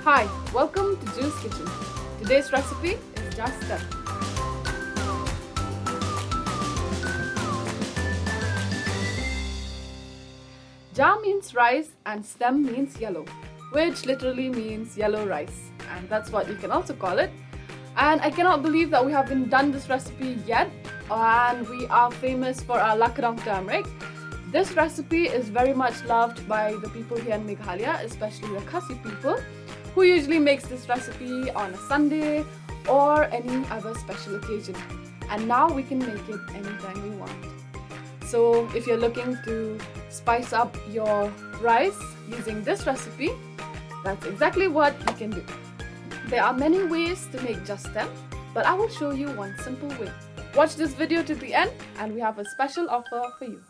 Hi, welcome to Juice Kitchen. Today's recipe is just stem. Ja means rice and stem means yellow, which literally means yellow rice, and that's what you can also call it. And I cannot believe that we haven't done this recipe yet, and we are famous for our Lakadong turmeric. This recipe is very much loved by the people here in Meghalaya, especially the Khasi people, who usually makes this recipe on a Sunday or any other special occasion. And now we can make it anytime we want. So if you're looking to spice up your rice using this recipe, that's exactly what you can do. There are many ways to make just stem, but I will show you one simple way. Watch this video to the end and we have a special offer for you.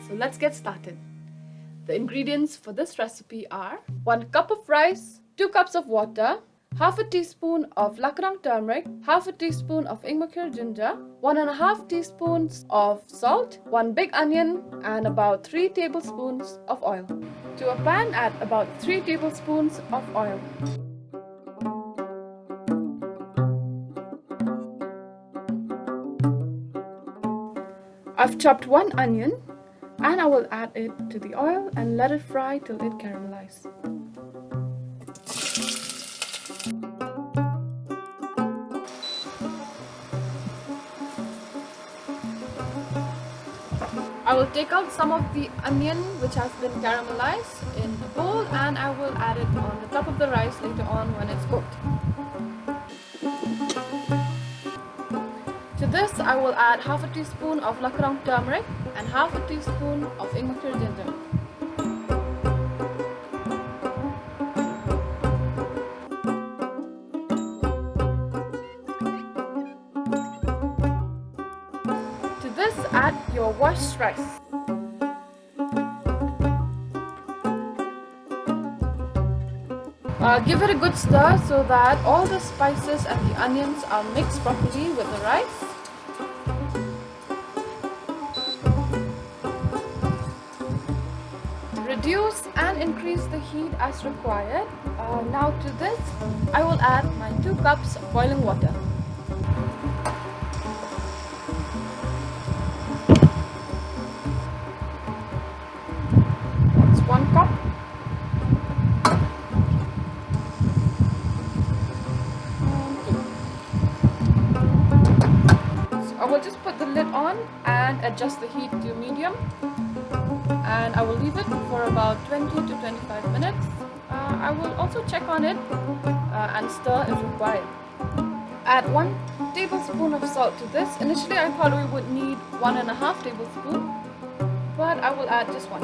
So let's get started. The ingredients for this recipe are 1 cup of rice, 2 cups of water, half a teaspoon of Lakadong turmeric, half a teaspoon of ginger, 1.5 teaspoons of salt, 1 big onion, and about 3 tablespoons of oil. To a pan, add about 3 tablespoons of oil. I've chopped 1 onion and I will add it to the oil and let it fry till it caramelizes. I will take out some of the onion which has been caramelized in a bowl and I will add it on the top of the rice later on when it's cooked. To this I will add half a teaspoon of Lakadong turmeric and half a teaspoon of ginger. To this add your washed rice. Give it a good stir so that all the spices and the onions are mixed properly with the rice. Reduce and increase the heat as required. Now to this, I will add my 2 cups of boiling water. That's 1 cup. I will just put the lid on and adjust the heat to medium, and I will leave it for about 20 to 25 minutes. I will also check on it and stir if required. Add 1 tablespoon of salt to this. Initially I thought we would need 1.5 tablespoons, but I will add just 1.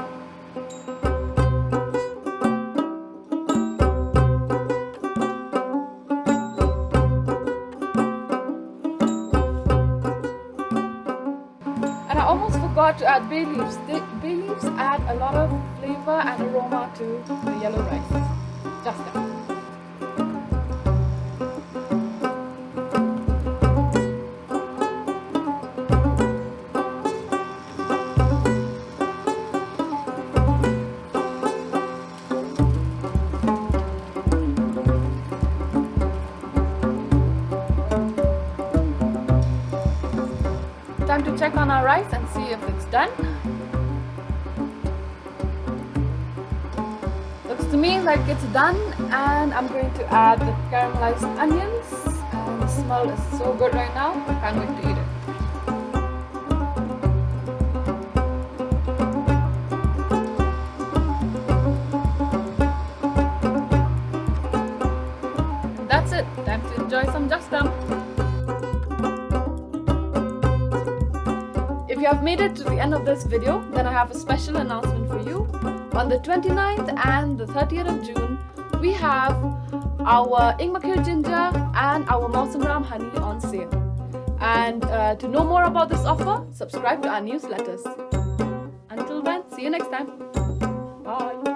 And I almost forgot to add bay leaves. Bay leaves add a lot of flavor and aroma to the yellow rice. Just that. Time to check on our rice and see if it's done. Looks to me like it's done, and I'm going to add the caramelized onions, and the smell is so good right now. I can't wait to eat it. And that's it. Time to enjoy some just stem. If you have made it to the end of this video, then I have a special announcement for you. On the 29th and the 30th of June, we have our ginger and our Mausam honey on sale. And to know more about this offer, subscribe to our newsletters. Until then, see you next time. Bye.